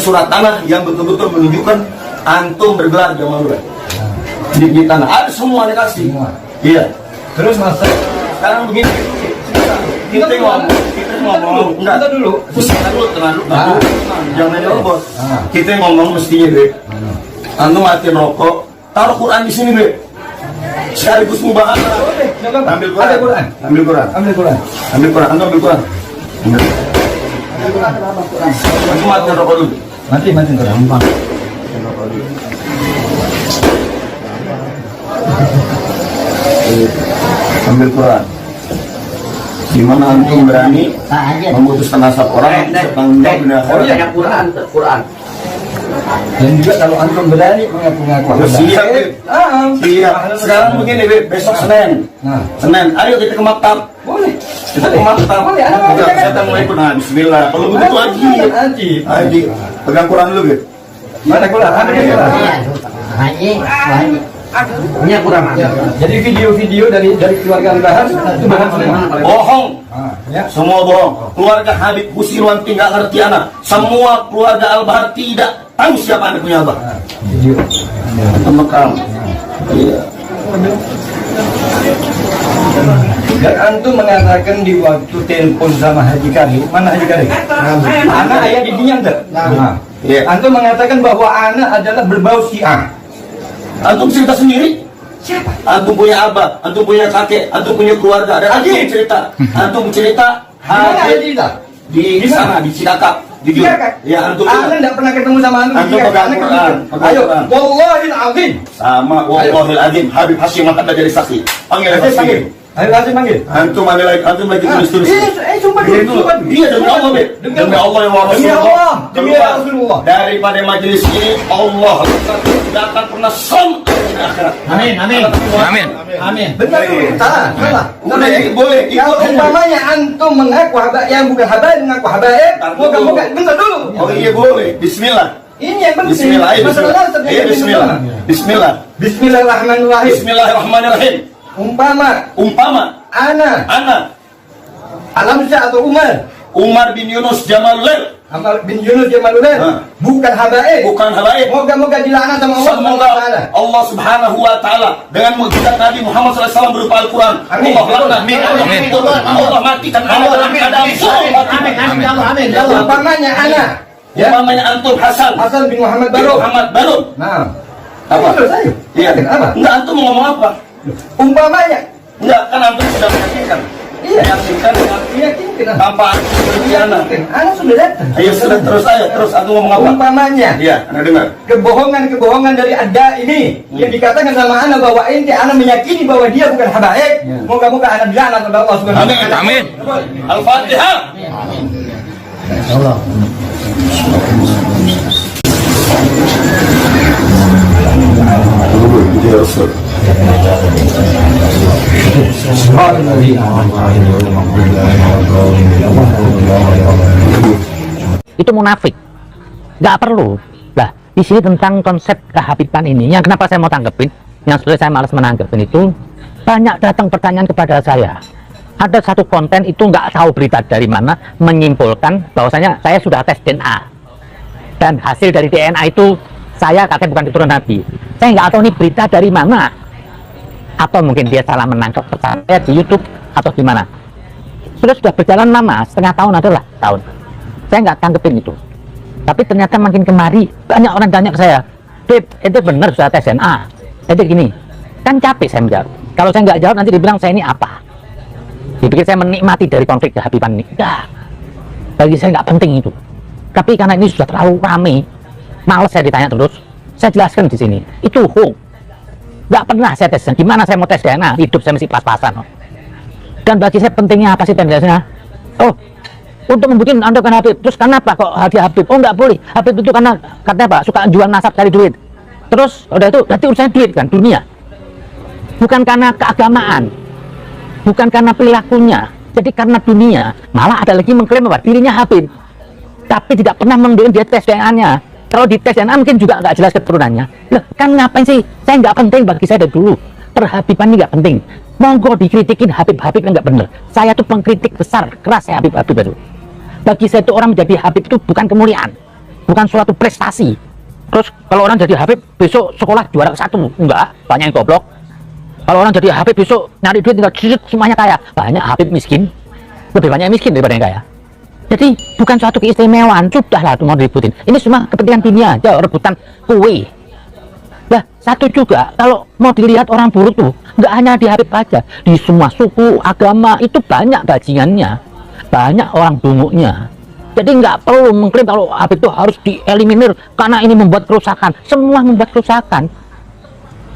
surat tanah yang betul-betul menunjukkan antum bergelar jamaah lurah di tanah. Ada semua dikasih. Iya. Terus mas, Sekarang begini, kita ngomong, enggak dulu, tenang dulu, jangan nyerobot. Kita ngomong mestinya deh. Antum matiin rokok, taruh Quran di sini deh. Sekaligus mubahalah. Ambil Quran. Antum ambil Quran. Antum matiin rokok dulu. matiin Quran. Ambil Quran. Di mana antum berani memutuskan nasab orang bertanggung jawab dengan Quran. Dan juga kalau antum berani mengaku-ngaku siap. Sekarang begini, besok Senin. Ayo kita ke maktab. Boleh. Kita ke maktab. Boleh. Kita mulai pernah. Bismillah. Kalau begitu Haji. Pegang Quran dulu, Beb. Mana Quran? Ada Quran. Haji. Ini Quran. Jadi video-video dari keluarga Al-Bahar itu bahan Bohong. Ya. Semua bohong. Keluarga Habib Busirwan tidak ngerti anak. Semua keluarga Al-Bahar tidak tahu siapa anak punya abah. Video. Mekam. Iya. Dan antum mengatakan di waktu telepon sama Haji Karim, mana Haji Karim? Anak ayah di Dinyang tak? Iya. Antum mengatakan bahwa anak adalah berbau Syiah. Antum cerita sendiri. Siapa? Antum punya abah, antum punya kakek, antum punya keluarga. Dan antum cerita. Antum cerita. Di sana, di Cilacap. Ya, antum. Anak tidak pernah ketemu sama antum. Antum pegang Quran. Ayo, wallahil azim. Sama wallahil azim. Habib Hashim akan jadi saksi. Panggil saksi. Ayo Hashim panggil. Antum lagi tulis-tulis. Sumpah dulu. Iya, demi Allah, Beb. Demi Allah yang Rasulullah. Demi Rasulullah. Daripada majelis ini, Allah tidak akan pernah som di akhirat. Amin. Benar dulu. Salah. Udah, boleh. Kalau umpamanya antum mengaku habaib yang bukan habaib mengaku habaib, moga-moga benar dulu. Oh iya boleh. Bismillah. Ini yang penting. Bismillah. Bismillah. Bismillah. Bismillahirrahmanirrahim. Bismillahirrahmanirrahim. Umpama ana Alamsyah atau Umar bin Yunus Jamaluddin bin Yunus Jamaluddin bukan habaib. Moga-moga dilaknat sama Allah. Semoga Allah Subhanahu wa taala dengan mukjizat Nabi Muhammad SAW berupa Al-Quran. Allah laknat. Allah matikan dalam keadaan Amin. Umpamanya ana umpamanya antum Hasan bin Muhammad Baru. Nah. Apa? Iya. Apa? Enggak, antum mau ngomong apa? Umpamanya. Enggak, kan antum sudah meyakinkan. Iya. Meyakinkan tanpa khianat. Ana sudah datang. Ayo sudah terus antum ngomong apa? Umpamanya. Iya, Anda dengar. Kebohongan dari Ada ini yang dikatakan sama ana bahwa ana meyakini bahwa dia bukan habaib. Moga-moga ana dilaknat oleh Allah Subhanahu wa taala. Amin. Al-Fatihah. Allah. Itu munafik, nggak perlu. Lah, di sini tentang konsep kehabiban ini, yang kenapa saya mau tanggepin, yang sudah saya malas menanggepin itu, banyak datang pertanyaan kepada saya. Ada satu konten itu nggak tahu berita dari mana, menyimpulkan bahwasanya saya sudah tes DNA. Dan hasil dari DNA itu, saya kakek bukan keturunan Nabi. Saya nggak tahu ini berita dari mana. Atau mungkin dia salah menangkap saya di YouTube, atau gimana. Sudah berjalan lama, setengah tahun adalah tahun. Saya nggak tanggepin itu. Tapi ternyata makin kemari, banyak orang tanya ke saya, Beb, itu benar sudah tes DNA. Jadi gini, kan capek saya menjawab. Kalau saya nggak jawab, nanti dibilang saya ini apa. Dipikir saya menikmati dari konflik kehabiban ini. Enggak. Bagi saya nggak penting itu. Tapi karena ini sudah terlalu rame, males saya ditanya terus, saya jelaskan di sini. Itu hoax. Nggak pernah saya tes. Gimana saya mau tes DNA? Hidup saya mesti pas-pasan. Dan bagi saya pentingnya apa sih tesnya? Oh, untuk membuktikan Anda kan Habib. Terus kenapa kok Habib? Oh, nggak boleh. Habib itu karena katanya Pak suka jual nasab cari duit. Terus udah itu berarti urusannya duit kan, dunia. Bukan karena keagamaan. Bukan karena perilakunya. Jadi karena dunia. Malah ada lagi mengklaim bahwa dirinya Habib. Tapi tidak pernah menunjukkan dia tes DNA-nya. Kalau di tes DNA mungkin juga nggak jelas keturunannya. Loh, kan ngapain sih? Saya nggak penting bagi saya dari dulu. Perhabiban ini nggak penting. Monggo dikritikin Habib-Habib yang nggak benar. Saya tuh pengkritik besar, keras ya Habib-Habib itu. Bagi saya itu orang menjadi Habib itu bukan kemuliaan. bukan suatu prestasi. Terus kalau orang jadi Habib besok sekolah juara ke-1, enggak, banyak yang goblok. Kalau orang jadi Habib besok nyari duit tinggal semuanya kaya, banyak Habib miskin, lebih banyak yang miskin daripada yang kaya. Jadi bukan suatu keistimewaan, sudahlah itu mau direbutin. Ini cuma kepentingan dunia aja, rebutan kue. Nah, satu juga kalau mau dilihat orang buruk tuh nggak hanya di Habib aja, di semua suku, agama itu banyak bajingannya, banyak orang bunguknya. Jadi nggak perlu mengklaim kalau Habib itu harus dieliminir karena ini membuat kerusakan. Semua membuat kerusakan.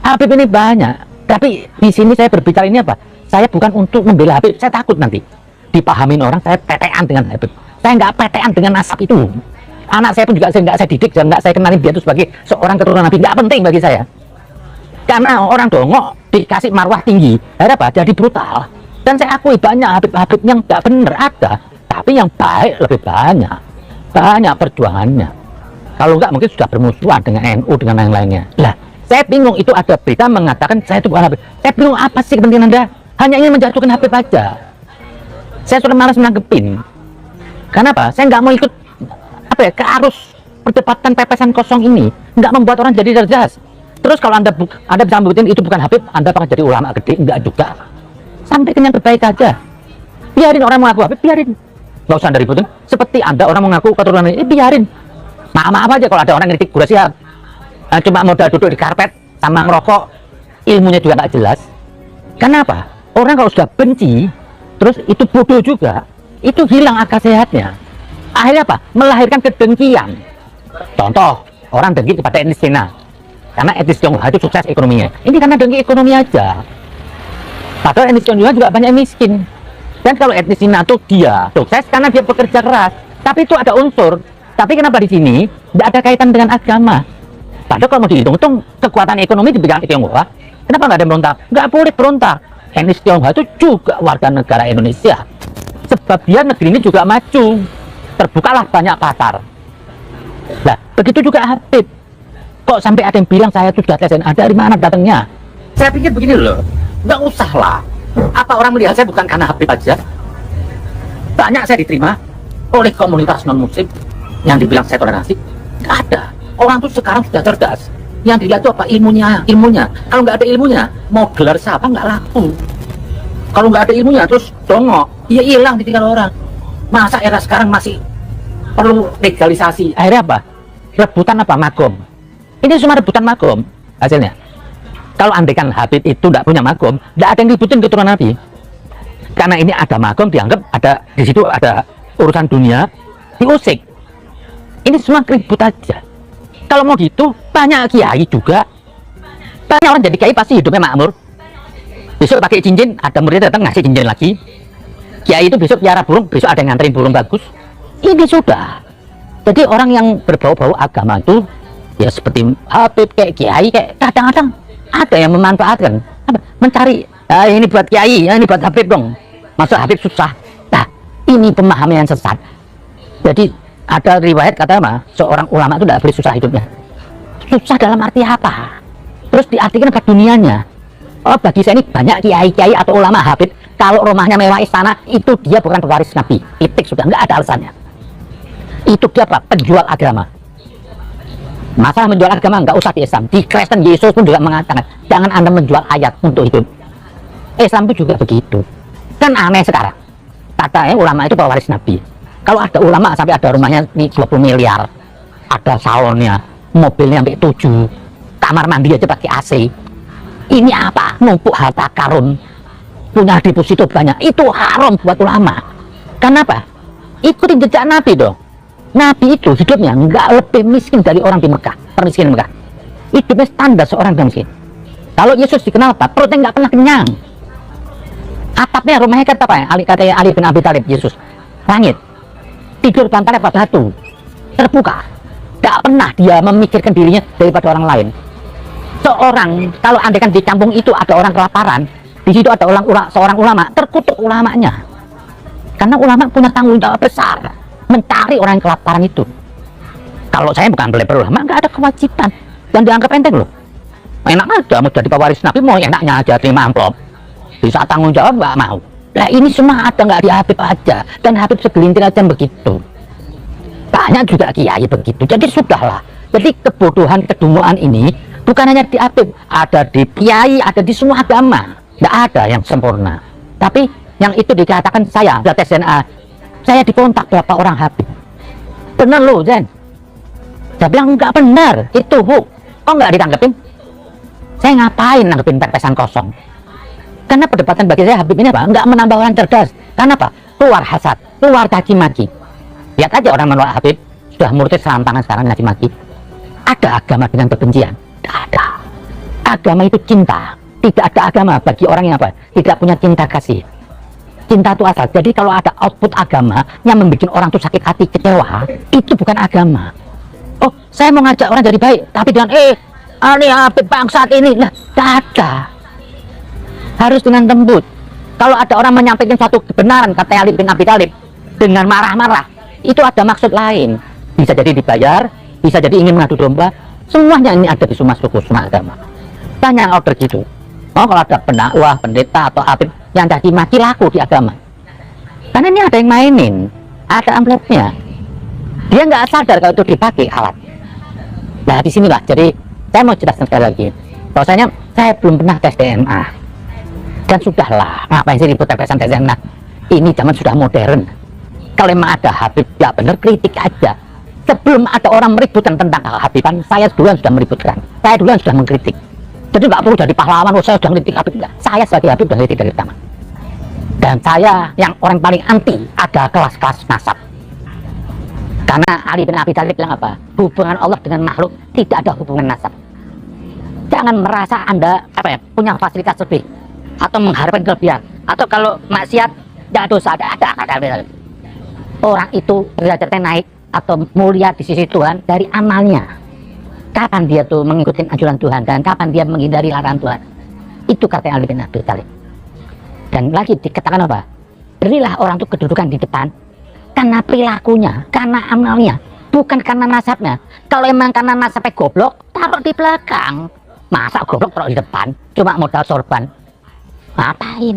Habib ini banyak. Tapi di sini saya berbicara ini apa? Saya bukan untuk membela Habib. Saya takut nanti dipahamin orang saya petean dengan Habib. Saya nggak petean dengan nasab itu. Anak saya pun juga nggak saya didik dan nggak saya kenalin dia itu sebagai seorang keturunan Nabi. Nggak penting bagi saya. Karena orang dongok dikasih marwah tinggi, apa? Jadi brutal. Dan saya akui banyak Habib-Habib yang nggak bener ada. Tapi yang baik lebih banyak. Banyak perjuangannya. Kalau nggak mungkin sudah bermusuhan dengan NU dengan yang lainnya. Lah, saya bingung itu ada berita mengatakan saya itu bukan Habib. Saya bingung apa sih kepentingan Anda? Hanya ingin menjatuhkan Habib aja. Saya sudah malas menanggepin. Kenapa? Saya nggak mau ikut apa ya, ke arus perdebatan pepesan kosong ini. Nggak membuat orang jadi cerdas. Terus kalau Anda bisa membuktikan itu bukan Habib, Anda bakal jadi ulama gede. Enggak juga. Sampaikan yang terbaik aja. Biarin orang mengaku Habib, biarin. Nggak usah Anda ributin. Seperti Anda orang mengaku keturunan ini, biarin. Maaf aja kalau ada orang kritik Gus Syihab. Cuma modal duduk di karpet sama ngerokok, ilmunya juga nggak jelas. Kenapa? Orang kalau sudah benci, terus itu bodoh juga, itu hilang akal sehatnya. Akhirnya apa? Melahirkan kedengkian. Contoh, orang dengki kepada etnis Cina karena etnis Tionghoa itu sukses ekonominya. Ini karena dengki ekonomi aja. Padahal etnis Tionghoa juga banyak miskin. Dan kalau etnis Cina tuh dia sukses karena dia bekerja keras. Tapi itu ada unsur. Tapi kenapa di sini tidak ada kaitan dengan agama? Padahal kalau mau dihitung-hitung kekuatan ekonomi di bidang Tionghoa, kenapa nggak ada berontak? Nggak boleh berontak. Etnis Tionghoa itu juga warga negara Indonesia. Sebab dia negeri ini juga maju. Terbukalah banyak pasar. Nah, begitu juga Habib. Kok sampai ada yang bilang saya itu sudah tes DNA, dari mana datangnya? Saya pikir begini loh, nggak usah lah. Apa orang melihat saya bukan karena Habib aja? Banyak saya diterima oleh komunitas non-muslim yang dibilang saya toleransi. Nggak ada. Orang tuh sekarang sudah cerdas. Yang dilihat itu apa? Ilmunya. Kalau nggak ada ilmunya, mau gelar siapa nggak laku. Kalau nggak ada ilmunya, terus dongok, ya hilang ditinggal orang. Masa era sekarang masih perlu legalisasi? Akhirnya apa? Rebutan apa? Magom. Ini cuma rebutan magom hasilnya. Kalau andaikan Habib itu tidak punya magom, tidak ada yang ributin keturunan Nabi. Karena ini ada magom, dianggap ada di situ ada urusan dunia, diusik. Ini semua ribut aja. Kalau mau gitu, banyak kiai juga. Banyak orang jadi kiai pasti hidupnya makmur. Besok pakai cincin, ada muridnya datang ngasih cincin lagi. Kiai itu besok piara burung, besok ada yang nganterin burung bagus. Ini sudah. Jadi orang yang berbau-bau agama itu, ya seperti Habib, kayak kiai, kayak kadang-kadang ada yang memanfaatkan, mencari, ini buat kiai, ini buat Habib dong. Masuk Habib susah. Nah, ini pemahaman yang sesat. Jadi ada riwayat kata apa? Seorang ulama itu tidak boleh susah hidupnya. Susah dalam arti apa? Terus diartikan apa dunianya? Oh, bagi saya ini banyak kiai-kiai atau ulama Habib, kalau rumahnya mewah istana, itu dia bukan pewaris Nabi. Titik, sudah nggak ada alasannya. Itu dia apa? Penjual agama. Masalah menjual agama nggak usah di Islam. Di Kristen Yesus pun juga mengatakan, jangan Anda menjual ayat untuk hidup. Islam pun juga begitu. Kan aneh sekarang. Katanya ulama itu pewaris Nabi. Kalau ada ulama sampai ada rumahnya nih 20 miliar, ada salonnya, mobilnya sampai 7, kamar mandi aja pakai AC. Ini apa? Numpuk harta karun, punya deposito banyak. Itu haram buat ulama. Kenapa? Ikutin jejak Nabi dong. Nabi itu hidupnya nggak lebih miskin dari orang di Mekah, permiskin Mekah. Hidupnya standar seorang yang miskin. Kalau Yesus dikenal apa? Perutnya nggak pernah kenyang. Atapnya rumahnya kata apa ya? Katanya Ali bin Abi Thalib, Yesus. Langit. Tidur bantalnya pada batu. Terbuka. Nggak pernah dia memikirkan dirinya daripada orang lain. Kalau andaikan di kampung itu ada orang kelaparan, di situ ada seorang ulama, terkutuk ulamanya. Karena ulama punya tanggung jawab besar mencari orang yang kelaparan itu. Kalau saya bukan belajar ulama, nggak ada kewajiban dan dianggap enteng loh. Enak aja mau jadi pewaris Nabi, mau enaknya aja terima amplop. Bisa tanggung jawab nggak mau. Nah ini semua ada nggak di Habib aja, dan Habib segelintir aja begitu. Banyak juga kiai begitu. Jadi sudahlah. Jadi kebodohan kedunguan ini bukan hanya di Habib, ada di kiai, ada di semua agama. Tidak ada yang sempurna. Tapi yang itu dikatakan saya sudah tes DNA, saya dikontak berapa orang Habib. Benar loh, Zen. Saya bilang enggak benar, itu kok enggak ditanggepin? Saya ngapain nanggepin pepesan kosong? Karena perdebatan bagi saya Habib ini apa? Enggak menambah orang cerdas. Karena apa? Keluar hasad, keluar caci maki. Lihat aja orang menolak Habib, sudah murtad serampangan sekarang caci maki. Ada agama dengan kebencian? Tidak ada. Agama itu cinta. Tidak ada agama bagi orang yang apa? Tidak punya cinta kasih. Cinta itu asal. Jadi kalau ada output agama yang membuat orang itu sakit hati, kecewa, itu bukan agama. Oh, saya mau ngajak orang jadi baik, tapi dengan ini Habib bangsat ini, lah, tidak ada. Harus dengan lembut. Kalau ada orang menyampaikan suatu kebenaran, kata Ali bin Abi Thalib, dengan marah-marah, itu ada maksud lain. Bisa jadi dibayar, bisa jadi ingin mengadu domba. Semuanya ini ada di semua suku, semua agama. Banyak yang order gitu. Oh, kalau ada pendakwah, pendeta atau Habib yang caci maki laku di agama. Karena ini ada yang mainin, ada amplopnya. Dia nggak sadar kalau itu dipakai alat. Nah, disinilah. Jadi saya mau jelaskan sekali lagi. Bahwasanya saya belum pernah tes DNA. Dan sudahlah, ngapain sih ribut tes DNA? Ini zaman sudah modern. Kalau memang ada Habib, ya benar kritik aja. Sebelum ada orang meributkan tentang Habiban, saya duluan sudah meributkan. Saya duluan sudah mengkritik. Jadi nggak perlu jadi pahlawan, saya sudah mengkritik Habib. Enggak. Saya sebagai Habib sudah mengkritik dari pertama. Dan saya yang orang paling anti ada kelas-kelas nasab. Karena Ali bin Abi Thalib bilang apa? Hubungan Allah dengan makhluk tidak ada hubungan nasab. Jangan merasa Anda punya fasilitas lebih atau mengharapkan kelebihan, atau kalau maksiat tidak dosa, ada. Orang itu derajatnya naik atau mulia di sisi Tuhan dari amalnya. Kapan dia tuh mengikuti anjuran Tuhan dan kapan dia menghindari larangan Tuhan? Itu kata Ali bin Abi Thalib. Dan lagi dikatakan apa? Berilah orang itu kedudukan di depan karena perilakunya, karena amalnya, bukan karena nasabnya. Kalau emang karena nasabnya goblok, taruh di belakang. Masa goblok taruh di depan, cuma modal sorban? Ngapain?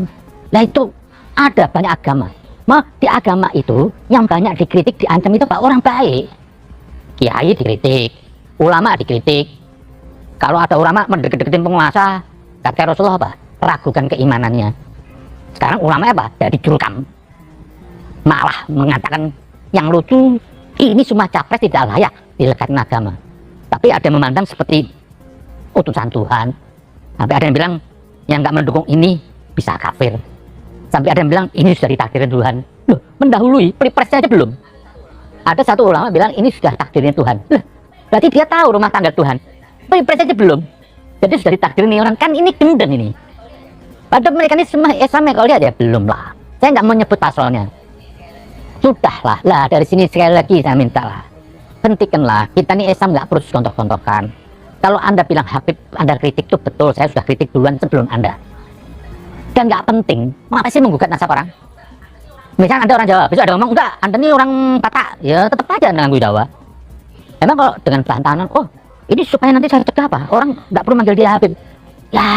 Nah itu ada banyak agama. Di agama itu yang banyak dikritik, diancam itu Pak orang baik. Kiai dikritik, ulama dikritik. Kalau ada ulama mendeket-deketin penguasa, kata Rasulullah apa? Ragukan keimanannya. Sekarang ulama apa? Jadi julkam. Malah mengatakan yang lucu, ini semua capres tidak layak dilekatkan agama. Tapi ada yang memandang seperti utusan Tuhan. Sampai ada yang bilang yang nggak mendukung ini bisa kafir. Sampai ada yang bilang ini sudah ditakdirin Tuhan. Loh, mendahului, pilpresnya aja belum. Ada satu ulama bilang ini sudah takdirnya Tuhan. Loh, berarti dia tahu rumah tangga Tuhan. Pilpresnya aja belum. Jadi sudah ditakdirin nih orang, kan ini gendeng ini. Padahal mereka ini semua Islam kalau lihat ya belum lah. Saya nggak mau nyebut pasalnya. Sudahlah, lah dari sini sekali lagi saya minta lah. Hentikanlah, kita nih Islam nggak perlu gontok-gontokan. Kalau Anda bilang Habib, Anda kritik itu betul, saya sudah kritik duluan sebelum Anda. Dan nggak penting, mengapa sih menggugat nasab orang? Misalnya ada orang Jawa, besok ada ngomong, enggak, Anda ini orang Batak, ya tetap aja Anda nganggu Jawa. Emang kalau dengan berantanan, oh ini supaya nanti saya cegah apa? Orang nggak perlu manggil dia Habib. Ya,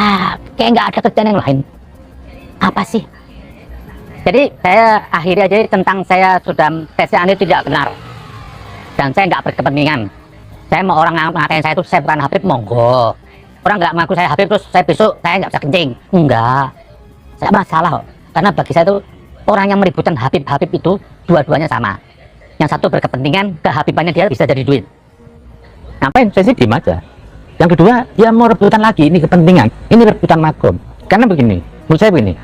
kayak nggak ada kerjaan yang lain. Apa sih? Jadi saya akhiri aja tentang saya sudah tesnya Anda tidak benar. Dan saya nggak berkepentingan. Saya mau orang ngatain saya itu saya bukan Habib, monggo. Orang nggak mengaku saya Habib terus saya besok saya nggak bisa kencing. Enggak. Saya masalah kok. Karena bagi saya itu orang yang meributkan Habib itu dua-duanya sama. Yang satu berkepentingan, kehabibannya dia bisa jadi duit. Ngapain? Saya sih diem aja. Yang kedua, ya mau rebutan lagi, ini kepentingan. Ini rebutan makom. Karena begini, menurut saya begini.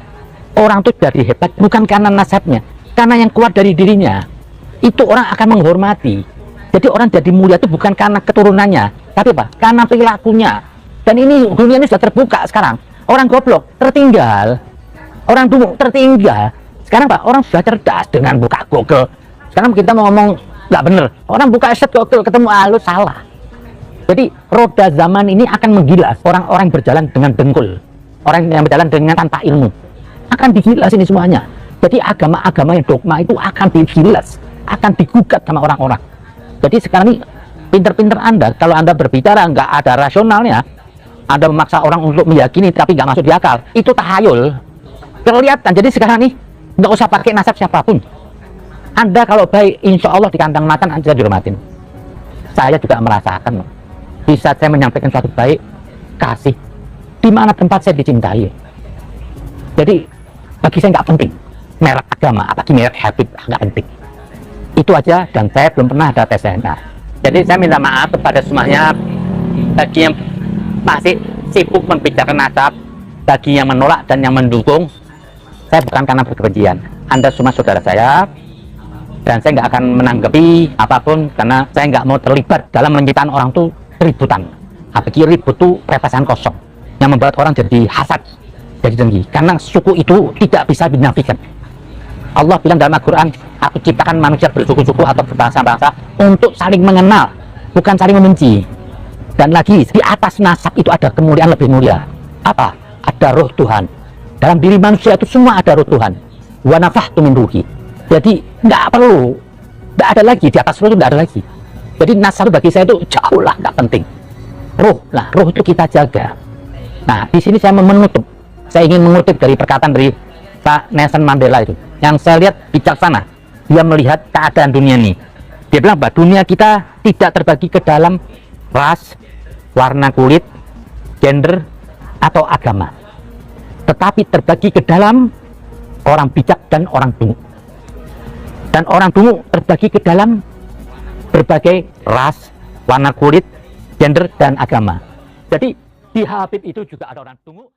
Orang itu jadi hebat bukan karena nasabnya, karena yang kuat dari dirinya. Itu orang akan menghormati. Jadi orang jadi mulia itu bukan karena keturunannya, tapi apa? Karena perilakunya. Dan ini dunia ini sudah terbuka sekarang. Orang goblok tertinggal. Orang dungu tertinggal. Sekarang Pak, orang sudah cerdas dengan buka Google. Sekarang kita mau ngomong nggak bener. Orang buka aset Google ketemu lu salah. Jadi roda zaman ini akan menggilas orang-orang berjalan dengan dengkul. Orang yang berjalan dengan tanpa ilmu. Akan digilas ini semuanya. Jadi agama-agama yang dogma itu akan digilas. Akan digugat sama orang-orang. Jadi sekarang ini pinter-pinter Anda. Kalau Anda berbicara nggak ada rasionalnya. Anda memaksa orang untuk meyakini tapi nggak masuk di akal. Itu tahayul. Kelihatan. Jadi sekarang nih nggak usah pakai nasab siapapun. Anda kalau baik, insya Allah di kandang makan Anda dihormatin. Saya juga merasakan, di saat saya menyampaikan suatu baik, kasih, di mana tempat saya dicintai. Jadi bagi saya nggak penting merek agama, apalagi merek habib, nggak penting. Itu aja, dan saya belum pernah ada tes DNA. Jadi saya minta maaf kepada semuanya, bagi yang masih sibuk membicarakan nasab, bagi yang menolak dan yang mendukung. Saya bukan karena berkebencian, Anda semua saudara saya, dan saya nggak akan menanggapi apapun karena saya nggak mau terlibat dalam menciptakan orang tuh ributan. Apalagi ribut tuh perasaan kosong yang membuat orang jadi hasad, jadi dengki, karena suku itu tidak bisa dinafikan. Allah bilang dalam Al-Quran, aku ciptakan manusia bersuku-suku atau berbangsa-bangsa untuk saling mengenal, bukan saling membenci. Dan lagi di atas nasab itu ada kemuliaan lebih mulia. Apa? Ada roh Tuhan. Dalam diri manusia itu semua ada roh Tuhan. Wa nafakhtu min ruhi. Jadi nggak perlu, nggak ada lagi di atas roh itu, nggak ada lagi. Jadi nasab bagi saya itu jauh lah nggak penting. Roh, nah roh itu kita jaga. Nah di sini saya menutup. Saya ingin mengutip dari perkataan dari Pak Nelson Mandela itu, yang saya lihat bijaksana. Dia melihat keadaan dunia ini. Dia bilang bahwa dunia kita tidak terbagi ke dalam ras, warna kulit, gender, atau agama, tetapi terbagi ke dalam orang bijak dan orang dungu. Dan orang dungu terbagi ke dalam berbagai ras, warna kulit, gender, dan agama. Jadi di Habib itu juga ada orang dungu.